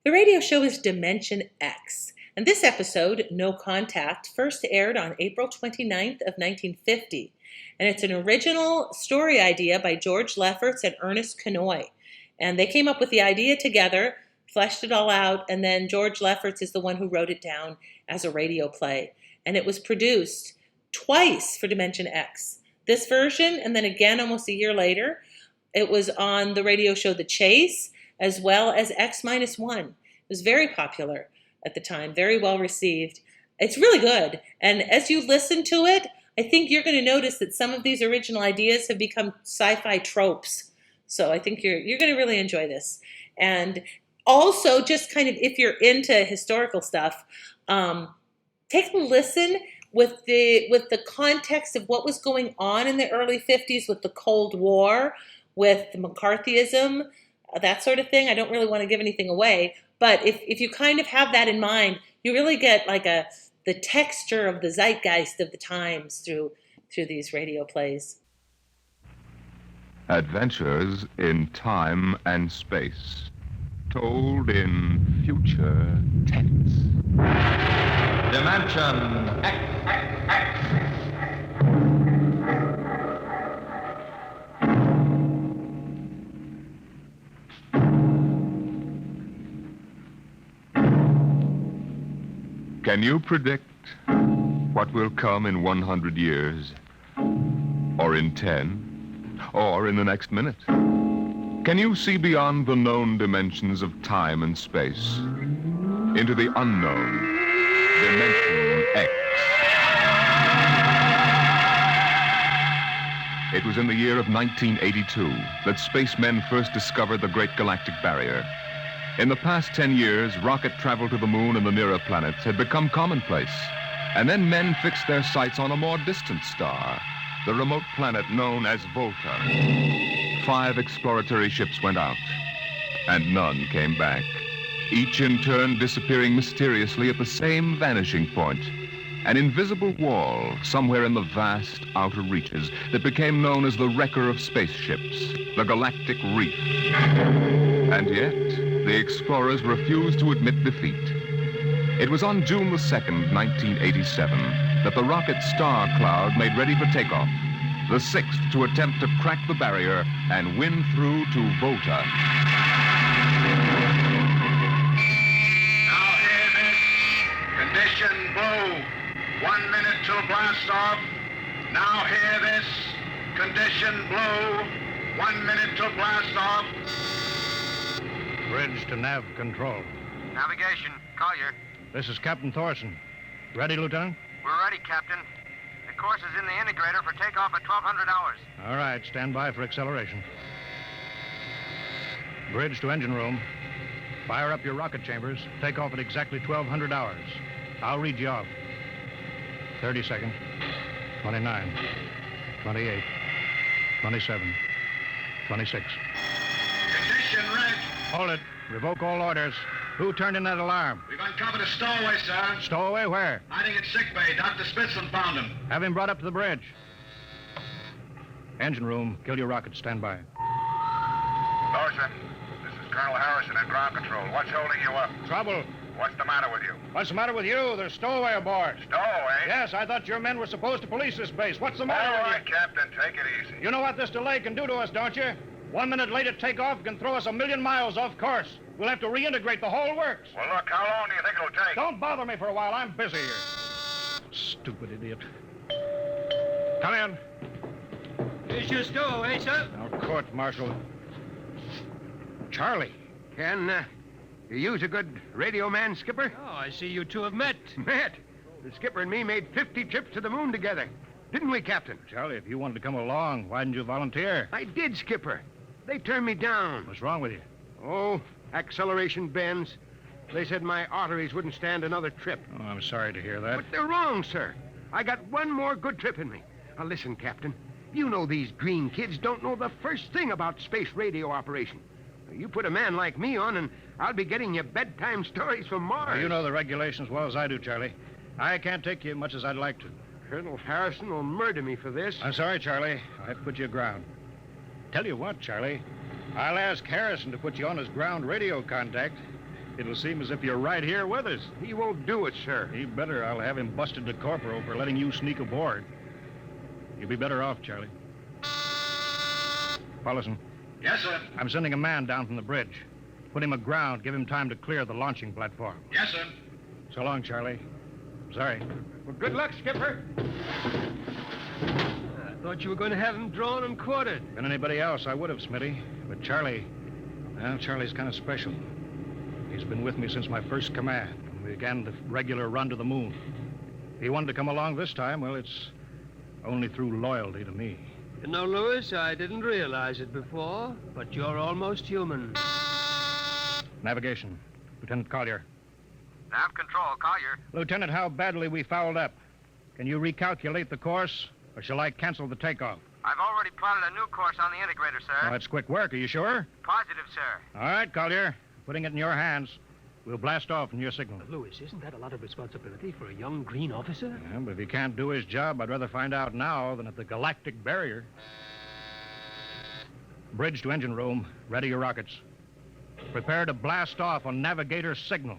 The radio show is Dimension X, and this episode, No Contact, first aired on April 29th of 1950, and it's an original story idea by George Lefferts and Ernest Kinoy, and they came up with the idea together, fleshed it all out, and then George Lefferts is the one who wrote it down as a radio play, and it was produced twice for Dimension X. This version, and then again almost a year later, it was on the radio show The Chase, as well as X-1. It was very popular at the time, very well received. It's really good. And as you listen to it, I think you're going to notice that some of these original ideas have become sci-fi tropes. So I think you're going to really enjoy this. And also, just kind of if you're into historical stuff, take a listen with the context of what was going on in the early 50s with the Cold War, with the McCarthyism, that sort of thing. I don't really want to give anything away, but if you kind of have that in mind, you really get like the texture of the zeitgeist of the times through these radio plays. Adventures in time and space, told in future tense. Dimension X. Can you predict what will come in 100 years? Or in 10? Or in the next minute? Can you see beyond the known dimensions of time and space into the unknown Dimension X? It was in the year of 1982 that spacemen first discovered the Great Galactic Barrier. In the past 10 years, rocket travel to the moon and the nearer planets had become commonplace. And then men fixed their sights on a more distant star, the remote planet known as Volta. 5 exploratory ships went out, and none came back, each in turn disappearing mysteriously at the same vanishing point, an invisible wall somewhere in the vast outer reaches that became known as the wrecker of spaceships, the Galactic Reef. And yet, the explorers refused to admit defeat. It was on June the 2nd, 1987, that the rocket Star Cloud made ready for takeoff, the 6th to attempt to crack the barrier and win through to Volta. Now hear this. Condition blue. 1 minute till blast off. Now hear this. Condition blue. 1 minute till blast off. Bridge to nav control. Navigation, Collier. This is Captain Thorson. Ready, Lieutenant? We're ready, Captain. The course is in the integrator for takeoff at 1200 hours. All right, stand by for acceleration. Bridge to engine room. Fire up your rocket chambers. Take off at exactly 1200 hours. I'll read you off. 30 seconds. 29. 28. 27. 26. Condition red. Hold it. Revoke all orders. Who turned in that alarm? We've uncovered a stowaway, sir. Stowaway where? Hiding at sick bay. Dr. Spitzlin found him. Have him brought up to the bridge. Engine room. Kill your rocket. Stand by. Thorson, this is Colonel Harrison at ground control. What's holding you up? Trouble. What's the matter with you? What's the matter with you? There's stowaway aboard. Stowaway? Yes, I thought your men were supposed to police this base. What's the All matter with right, Captain, take it easy. you? You know what this delay can do to us, don't you? 1 minute late at takeoff can throw us 1,000,000 miles off course. We'll have to reintegrate the whole works. Well, look, how long do you think it'll take? Don't bother me for a while. I'm busy here. Stupid idiot. Come in. Here's your stowaway, sir. Now, court martial. Charlie. Can you use a good radio man, Skipper? Oh, I see you two have met. Matt, the Skipper and me made 50 trips to the moon together. Didn't we, Captain? Charlie, if you wanted to come along, why didn't you volunteer? I did, Skipper. They turned me down. What's wrong with you? Oh, acceleration bends. They said my arteries wouldn't stand another trip. Oh, I'm sorry to hear that. But they're wrong, sir. I got one more good trip in me. Now, listen, Captain. You know these green kids don't know the first thing about space radio operation. You put a man like me on, and I'll be getting you bedtime stories from Mars. Now, you know the regulations as well as I do, Charlie. I can't take you much as I'd like to. Colonel Harrison will murder me for this. I'm sorry, Charlie. I have to put you aground. Tell you what, Charlie. I'll ask Harrison to put you on as ground radio contact. It'll seem as if you're right here with us. He won't do it, sir. He better. I'll have him busted to corporal for letting you sneak aboard. You'll be better off, Charlie. Paulson, Yes, sir. I'm sending a man down from the bridge. Put him aground. Give him time to clear the launching platform. Yes, sir. So long, Charlie. Sorry. Well, good luck, Skipper. I thought you were going to have him drawn and quartered. Been anybody else, I would have, Smitty. But Charlie, well, Charlie's kind of special. He's been with me since my first command, when we began the regular run to the moon. He wanted to come along this time, well, it's only through loyalty to me. You know, Lewis, I didn't realize it before, but you're almost human. Navigation. Lieutenant Collier. Nav control, Collier. Lieutenant, how badly we fouled up. Can you recalculate the course, or shall I cancel the takeoff? I've already plotted a new course on the integrator, sir. Oh, that's quick work. Are you sure? Positive, sir. All right, Collier. Putting it in your hands. We'll blast off from your signal. Lewis, isn't that a lot of responsibility for a young green officer? Yeah, but if he can't do his job, I'd rather find out now than at the Galactic Barrier. Bridge to engine room. Ready your rockets. Prepare to blast off on navigator's signal.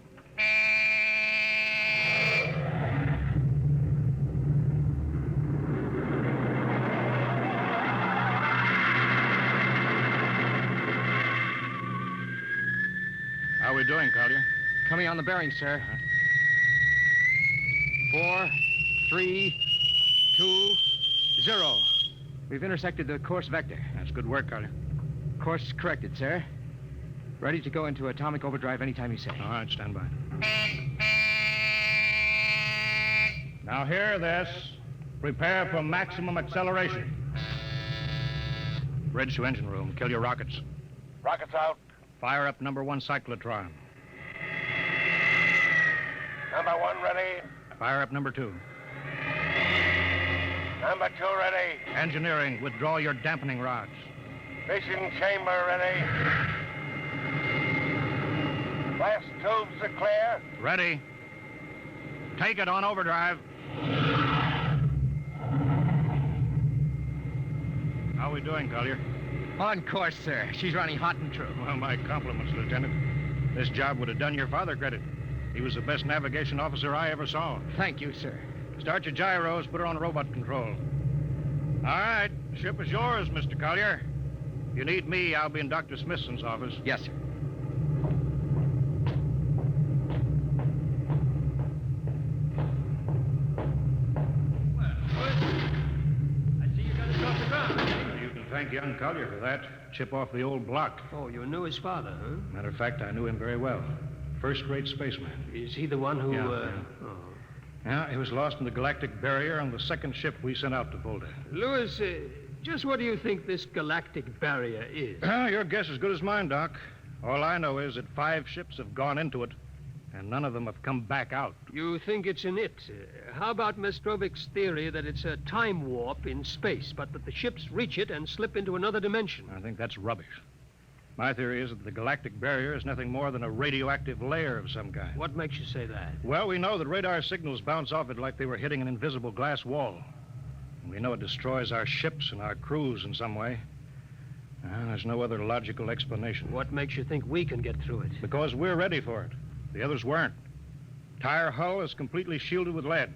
How are we doing, Collier? Coming on the bearing, sir. 4, 3, 2, 0. We've intersected the course vector. That's good work, Collier. Course corrected, sir. Ready to go into atomic overdrive anytime you say. All right, stand by. Now hear this. Prepare for maximum acceleration. Bridge to engine room. Kill your rockets. Rockets out. Fire up number 1 cyclotron. Number 1 ready. Fire up number 2. Number 2 ready. Engineering, withdraw your dampening rods. Fission chamber ready. Blast tubes are clear. Ready. Take it on overdrive. How are we doing, Collier? On course, sir. She's running hot and true. Well, my compliments, Lieutenant. This job would have done your father credit. He was the best navigation officer I ever saw. Thank you, sir. Start your gyros, put her on robot control. All right, ship is yours, Mr. Collier. If you need me, I'll be in Dr. Smithson's office. Yes, sir. I see you got us off the ground. You can thank young Collier for that. Chip off the old block. Oh, you knew his father, huh? Matter of fact, I knew him very well. First-rate spaceman. Is he the one who, Yeah, Oh. Yeah, he was lost in the Galactic Barrier on the second ship we sent out to Volta. Lewis, just what do you think this Galactic Barrier is? Your guess is as good as mine, Doc. All I know is that 5 ships have gone into it, and none of them have come back out. You think it's an it. How about Mestrovic's theory that it's a time warp in space, but that the ships reach it and slip into another dimension? I think that's rubbish. My theory is that the Galactic Barrier is nothing more than a radioactive layer of some kind. What makes you say that? Well, we know that radar signals bounce off it like they were hitting an invisible glass wall. And we know it destroys our ships and our crews in some way. There's no other logical explanation. What makes you think we can get through it? Because we're ready for it. The others weren't. Entire hull is completely shielded with lead.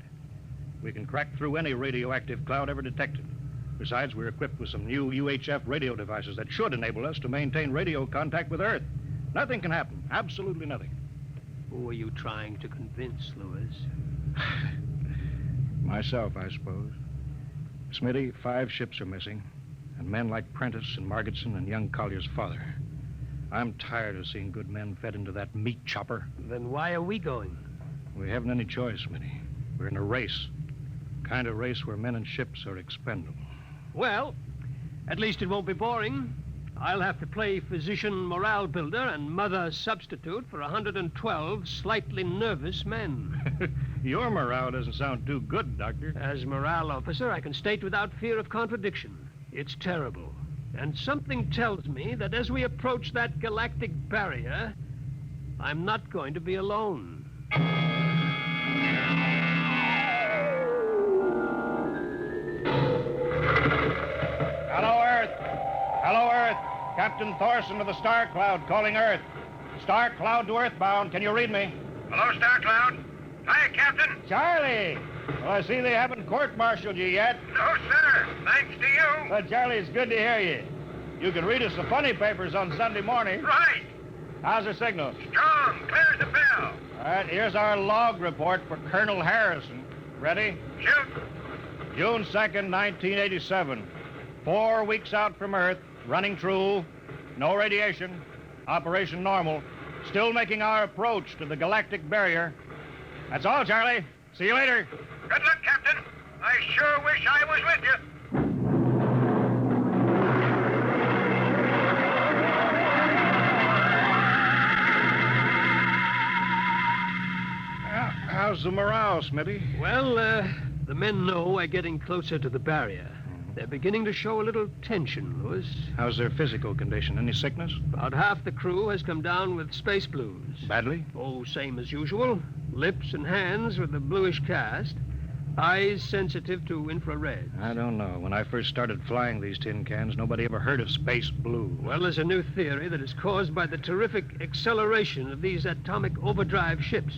We can crack through any radioactive cloud ever detected. Besides, we're equipped with some new UHF radio devices that should enable us to maintain radio contact with Earth. Nothing can happen. Absolutely nothing. Who are you trying to convince, Lewis? Myself, I suppose. Smitty, 5 ships are missing, and men like Prentice and Margetson and young Collier's father. I'm tired of seeing good men fed into that meat chopper. Then why are we going? We haven't any choice, Smitty. We're in a race. Kind of race where men and ships are expendable. Well, at least it won't be boring. I'll have to play physician morale builder and mother substitute for 112 slightly nervous men. Your morale doesn't sound too good, Doctor. As morale officer, I can state without fear of contradiction. It's terrible. And something tells me that as we approach that galactic barrier, I'm not going to be alone. Hello, Earth. Hello, Earth. Captain Thorson of the Star Cloud calling Earth. Star Cloud to Earthbound. Can you read me? Hello, Star Cloud. Hiya, Captain. Charlie! Well, I see they haven't court-martialed you yet. No, sir. Thanks to you. But, Charlie, it's good to hear you. You can read us the funny papers on Sunday morning. Right. How's the signal? Strong. Clears the bell. All right, here's our log report for Colonel Harrison. Ready? Shoot. June 2nd, 1987. 4 weeks out from Earth, running true, no radiation, operation normal, still making our approach to the Galactic Barrier. That's all, Charlie. See you later. Good luck, Captain. I sure wish I was with you. How's the morale, Smitty? Well, the men know we're getting closer to the barrier. They're beginning to show a little tension, Lewis. How's their physical condition? Any sickness? About half the crew has come down with space blues. Badly? Oh, same as usual. Lips and hands with a bluish cast. Eyes sensitive to infrared. I don't know. When I first started flying these tin cans, nobody ever heard of space blue. Well, there's a new theory that is caused by the terrific acceleration of these atomic overdrive ships.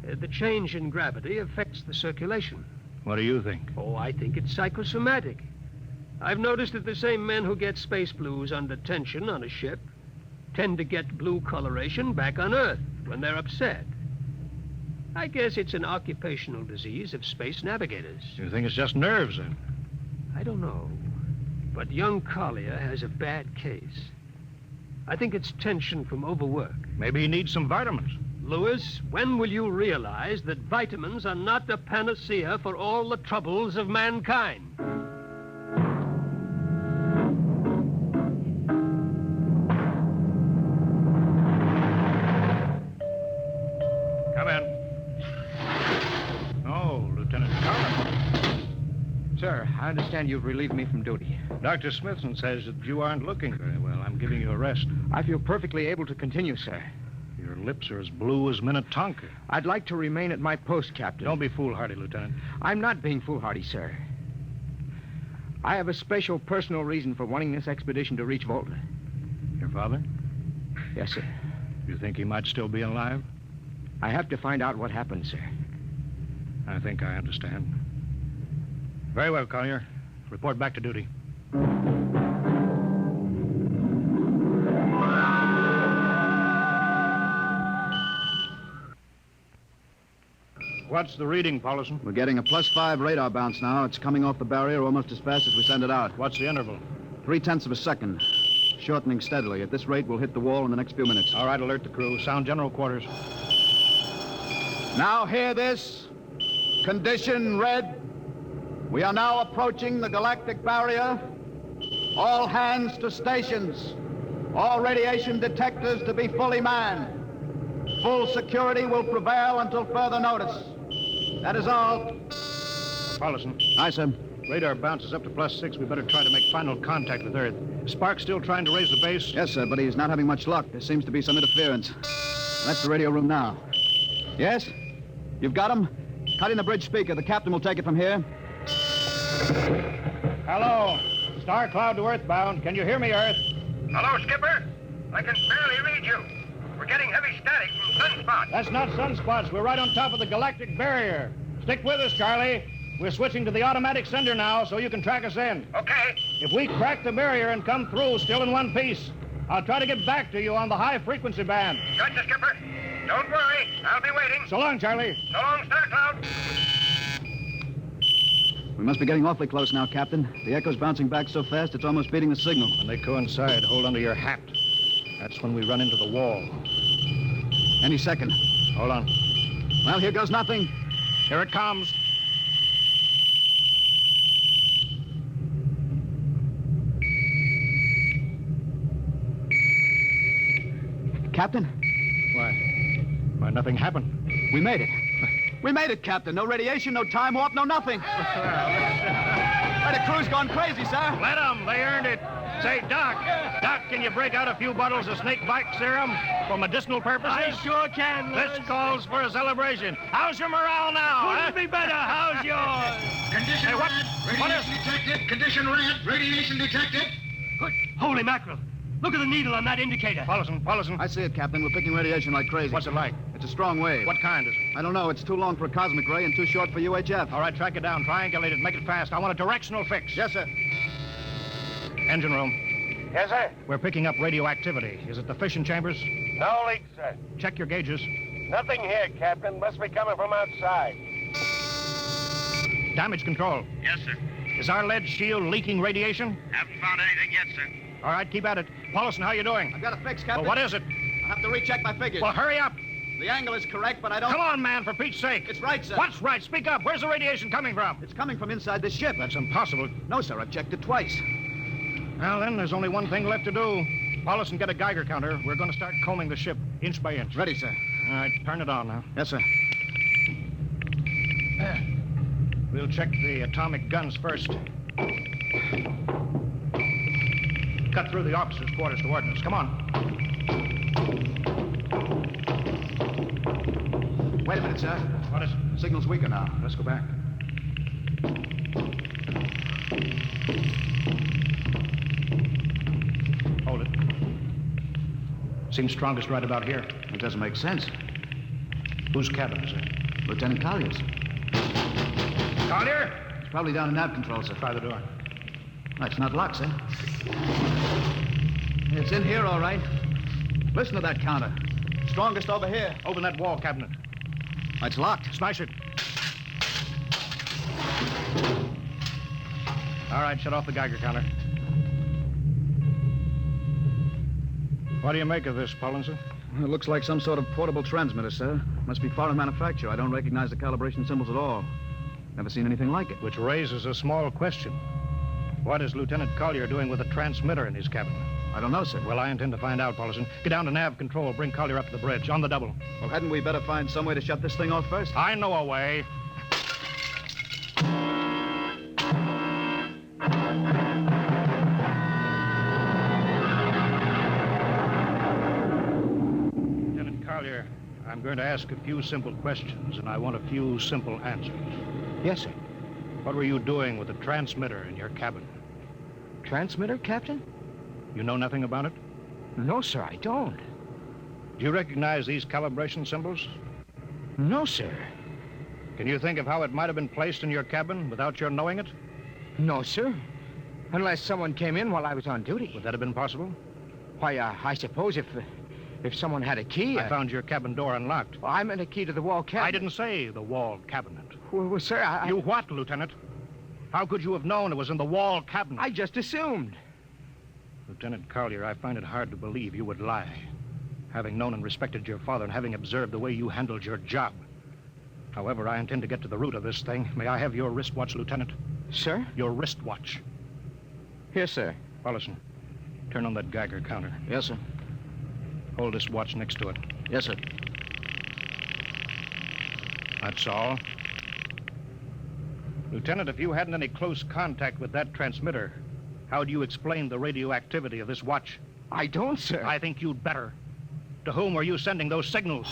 The change in gravity affects the circulation. What do you think? Oh, I think it's psychosomatic. I've noticed that the same men who get space blues under tension on a ship tend to get blue coloration back on Earth when they're upset. I guess it's an occupational disease of space navigators. You think it's just nerves, then? I don't know. But young Collier has a bad case. I think it's tension from overwork. Maybe he needs some vitamins. Lewis, when will you realize that vitamins are not the panacea for all the troubles of mankind? Come in. Oh, Lieutenant Collins. Sir, I understand you've relieved me from duty. Dr. Smithson says that you aren't looking very well. I'm giving you a rest. I feel perfectly able to continue, sir. Your lips are as blue as Minnetonka. I'd like to remain at my post, Captain. Don't be foolhardy, Lieutenant. I'm not being foolhardy, sir. I have a special personal reason for wanting this expedition to reach Volta. Your father? Yes, sir. You think he might still be alive? I have to find out what happened, sir. I think I understand. Very well, Collier. Report back to duty. What's the reading, Paulison? We're getting a +5 radar bounce now. It's coming off the barrier almost as fast as we send it out. What's the interval? 0.3 of a second. Shortening steadily. At this rate, we'll hit the wall in the next few minutes. All right, alert the crew. Sound general quarters. Now hear this. Condition red. We are now approaching the Galactic Barrier. All hands to stations. All radiation detectors to be fully manned. Full security will prevail until further notice. That is all. Paulison. Aye, sir. Radar bounces up to +6. We better try to make final contact with Earth. Spark still trying to raise the base? Yes, sir, but he's not having much luck. There seems to be some interference. That's the radio room now. Yes? You've got him? Cut in the bridge speaker. The captain will take it from here. Hello. Star Cloud to Earthbound. Can you hear me, Earth? Hello, Skipper. I can barely read you. We're getting heavy static from sunspots. That's not sunspots. We're right on top of the Galactic Barrier. Stick with us, Charlie. We're switching to the automatic sender now so you can track us in. Okay. If we crack the barrier and come through still in one piece, I'll try to get back to you on the high-frequency band. Gotcha, Skipper. Don't worry. I'll be waiting. So long, Charlie. So long, Star Cloud. We must be getting awfully close now, Captain. The echo's bouncing back so fast it's almost beating the signal. When they coincide, hold onto your hat. That's when we run into the wall. Any second. Hold on. Well, here goes nothing. Here it comes. Captain, Why, nothing happened. we made it. We made it, Captain. No radiation, no time warp, no nothing. Why, the crew's gone crazy, sir. Let them. They earned it. Say, Doc, can you break out a few bottles of snake bite serum for medicinal purposes? I sure can, Lewis. This calls for a celebration. How's your morale now? Couldn't be better. How's yours? Condition Hey, what red, is- radiation detected. Condition red, radiation detected. Good. Holy mackerel. Look at the needle on that indicator. Paulson. I see it, Captain. We're picking radiation like crazy. What's it like? It's a strong wave. What kind is it? I don't know. It's too long for a cosmic ray and too short for UHF. All right, track it down. Triangulate it. Make it fast. I want a directional fix. Yes, sir. Engine room. Yes, sir? We're picking up radioactivity. Is it the fission chambers? No leaks, sir. Check your gauges. Nothing here, Captain. Must be coming from outside. Damage control. Yes, sir. Is our lead shield leaking radiation? Haven't found anything yet, sir. All right, keep at it. Paulson, how you doing? I've got a fix, Captain. Well, what is it? I have to recheck my figures. Well, hurry up. The angle is correct, but I don't... Come on, man, for Pete's sake. It's right, sir. What's right? Speak up. Where's the radiation coming from? It's coming from inside this ship. That's impossible. No, sir. I've checked it twice. Well, then, there's only one thing left to do. Paulson, get a Geiger counter. We're going to start combing the ship inch by inch. Ready, sir. All right, turn it on now. Yes, sir. We'll check the atomic guns first. Cut through the officers' quarters to ordnance. Come on. Wait a minute, sir. What is it? Signal's weaker now. Let's go back. Hold it. Seems strongest right about here. It doesn't make sense. Whose cabin is it? Lieutenant Collier's. Collier? It's probably down in nav control, sir. Try the door. It's not locked, sir. It's in here, all right. Listen to that counter. Strongest over here. Open that wall cabinet. It's locked. Smash it. All right, shut off the Geiger counter. What do you make of this, Paulinson? It looks like some sort of portable transmitter, sir. Must be foreign manufacture. I don't recognize the calibration symbols at all. Never seen anything like it. Which raises a small question. What is Lieutenant Collier doing with a transmitter in his cabin? I don't know, sir. Well, I intend to find out, Paulson. Get down to nav control. Bring Collier up to the bridge. On the double. Well, hadn't we better find some way to shut this thing off first? I know a way. Lieutenant Collier, I'm going to ask a few simple questions, and I want a few simple answers. Yes, sir. What were you doing with the transmitter in your cabin? Transmitter, Captain? You know nothing about it? No, sir, I don't. Do you recognize these calibration symbols? No, sir. Can you think of how it might have been placed in your cabin without your knowing it? No, sir. Unless someone came in while I was on duty. Would that have been possible? Why, I suppose if someone had a key... I found your cabin door unlocked. Well, I meant a key to the wall cabinet. I didn't say the wall cabinet. Well, sir, You what, Lieutenant? How could you have known it was in the wall cabinet? I just assumed. Lieutenant Collier, I find it hard to believe you would lie. Having known and respected your father and having observed the way you handled your job. However, I intend to get to the root of this thing. May I have your wristwatch, Lieutenant? Sir? Your wristwatch. Here, sir. Paulson, turn on that Geiger counter. Yes, sir. Hold this watch next to it. Yes, sir. That's all. Lieutenant, if you hadn't any close contact with that transmitter, how do you explain the radioactivity of this watch? I don't, sir. I think you'd better. To whom were you sending those signals?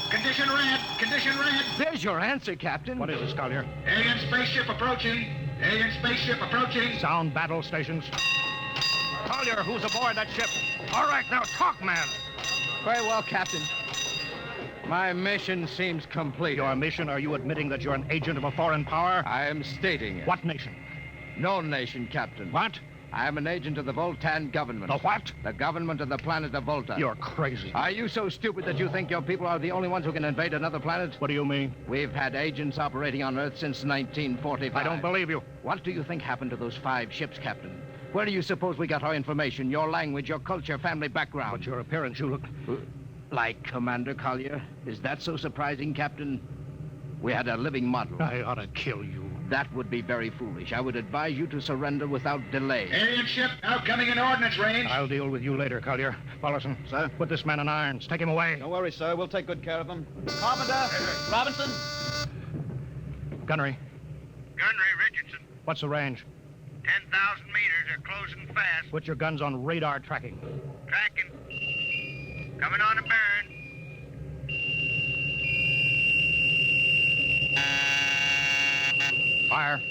Condition red. Condition red. There's your answer, Captain. What is this, Collier? Alien spaceship approaching. Alien spaceship approaching. Sound battle stations. Collier, who's aboard that ship? All right, now talk, man. Very well, Captain. My mission seems complete. Your mission? Are you admitting that you're an agent of a foreign power? I am stating it. What nation? No nation, Captain. What? I am an agent of the Voltan government. The what? The government of the planet of Volta. You're crazy. Are you so stupid that you think your people are the only ones who can invade another planet? What do you mean? We've had agents operating on Earth since 1945. I don't believe you. What do you think happened to those 5 ships, Captain? Where do you suppose we got our information, your language, your culture, family background? But your appearance, you look... Like Commander Collier? Is that so surprising, Captain? We had a living model. I ought to kill you. That would be very foolish. I would advise you to surrender without delay. Alien ship now coming in ordnance range. I'll deal with you later, Collier. Paulson, Sir? put this man in irons. Take him away. Don't worry, sir. We'll take good care of him. Carpenter! Robinson! Gunnery, Gunnery Richardson. what's the range? 10,000 meters. They're closing fast. Put your guns on radar tracking. Tracking. Coming on a burn. Fire.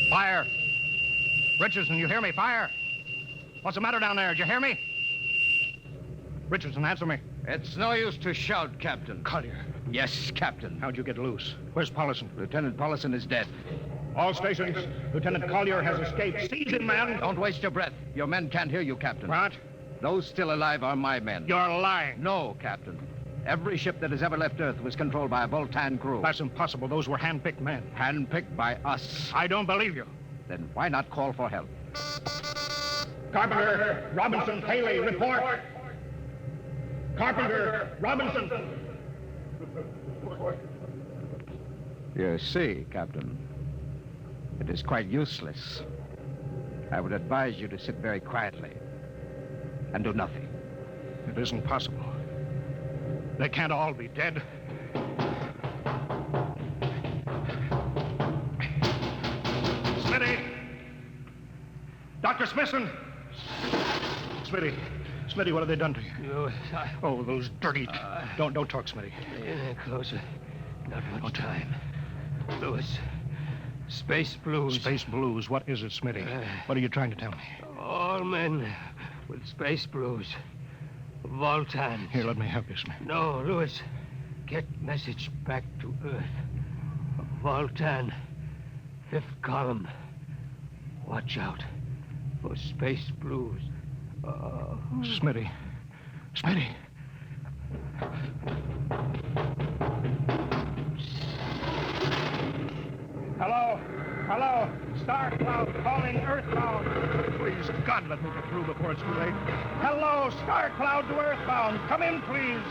Fire. Richardson, you hear me? Fire. What's the matter down there? Did you hear me? Richardson, answer me. It's no use to shout, Captain. Collier. Yes, Captain. How'd you get loose? Where's Paulison? Lieutenant Paulison is dead. All stations. Lieutenant Collier has escaped. Seize him, man. Don't waste your breath. Your men can't hear you, Captain. What? Those still alive are my men. You're lying. No, Captain. Every ship that has ever left Earth was controlled by a Voltan crew. That's impossible. Those were hand-picked men. Handpicked by us. I don't believe you. Then why not call for help? Carpenter, Robinson, Haley, report. Carpenter, Robinson. You see, Captain, it is quite useless. I would advise you to sit very quietly and do nothing. It isn't possible. They can't all be dead. Smitty! Dr. Smithson! Smitty, what have they done to you? Lewis, Oh, those dirty... Don't talk, Smitty. closer. Not much time. Lewis, space blues. Space blues, what is it, Smitty? What are you trying to tell me? All men with space blues. Voltans. Here, let me help you, Smitty. No, Lewis. Get message back to Earth. Voltan. 5th column. Watch out for space blues. Smitty. Hello. Star Cloud calling Earthbound. Please, God, let me get through before it's too late. Hello, Star Cloud to Earthbound. Come in, please.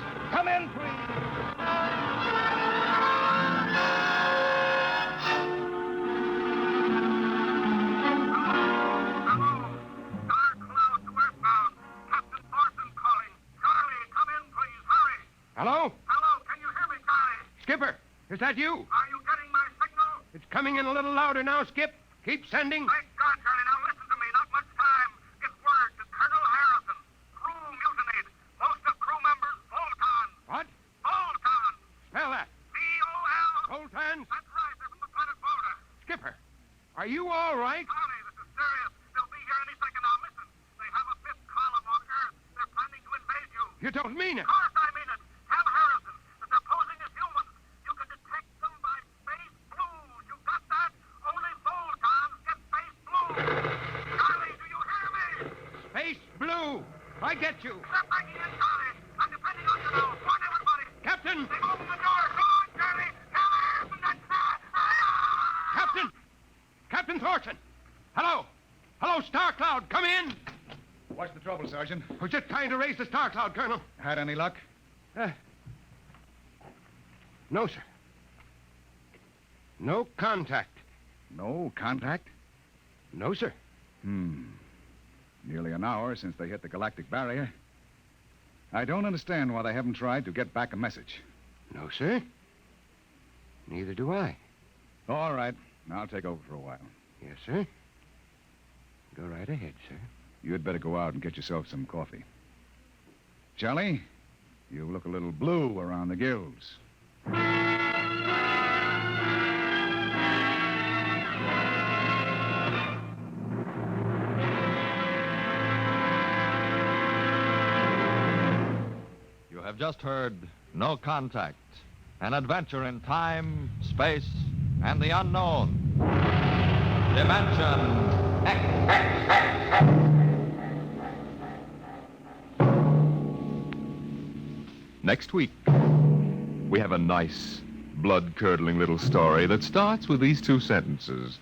Hello? Hello, can you hear me, Charlie? Skipper, is that you? Are you getting my signal? It's coming in a little louder now, Skip. Keep sending. Thank God, Charlie. Now listen to me. Not much time. Get word to Colonel Harrison. Crew mutinied. Most of crew members, Voltan. What? Voltan. Spell that. V-O-L. Voltans? That's right. They're from the planet Volta. Skipper, are you all right? Charlie, this is serious. They'll be here any second now. Listen. They have a 5th column on Earth. They're planning to invade you. You don't mean it. Of course I mean it. Tell Harrison that they're posing as humans. You can detect them by space blues. You got that? Only Voltans get space blues. Charlie, do you hear me? Space Blue. I get you. Step back in, Charlie. I'm depending on you now. Warn everybody. Captain! They've opened the door. Go on, Charlie. Tell Harrison that... Captain Thorson. Hello, Star Cloud. Come in. What's the trouble, Sergeant? We're just trying to raise the Star Cloud, Colonel. Had any luck? No, sir. No contact. No contact? No, sir. Nearly an hour since they hit the Galactic Barrier. I don't understand why they haven't tried to get back a message. No, sir. Neither do I. All right. I'll take over for a while. Yes, sir. Go right ahead, sir. You'd better go out and get yourself some coffee. Charlie, you look a little blue around the gills. You have just heard No Contact, an adventure in time, space, and the unknown. Dimension X. Next week, we have a nice, blood-curdling little story that starts with these two sentences.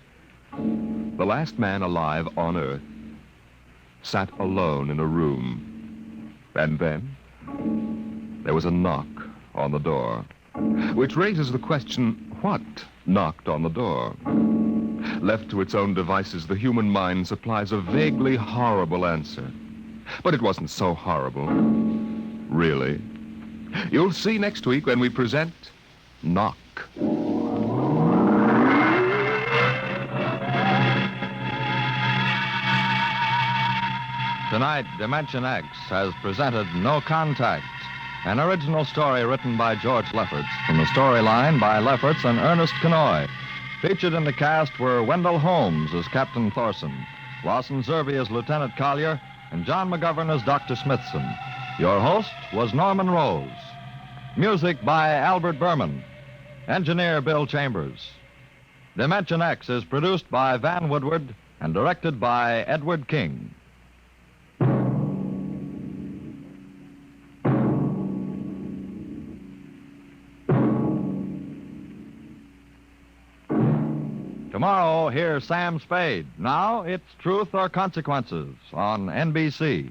The last man alive on Earth sat alone in a room. And then there was a knock on the door, which raises the question, what knocked on the door? Left to its own devices, the human mind supplies a vaguely horrible answer. But it wasn't so horrible, really. You'll see next week when we present Knock. Tonight, Dimension X has presented No Contact, an original story written by George Lefferts, from the storyline by Lefferts and Ernest Kinoy. Featured in the cast were Wendell Holmes as Captain Thorson, Lawson Zerby as Lieutenant Collier, and John McGovern as Dr. Smithson. Your host was Norman Rose. Music by Albert Berman. Engineer Bill Chambers. Dimension X is produced by Van Woodward and directed by Edward King. Tomorrow, hear Sam Spade. Now it's Truth or Consequences on NBC.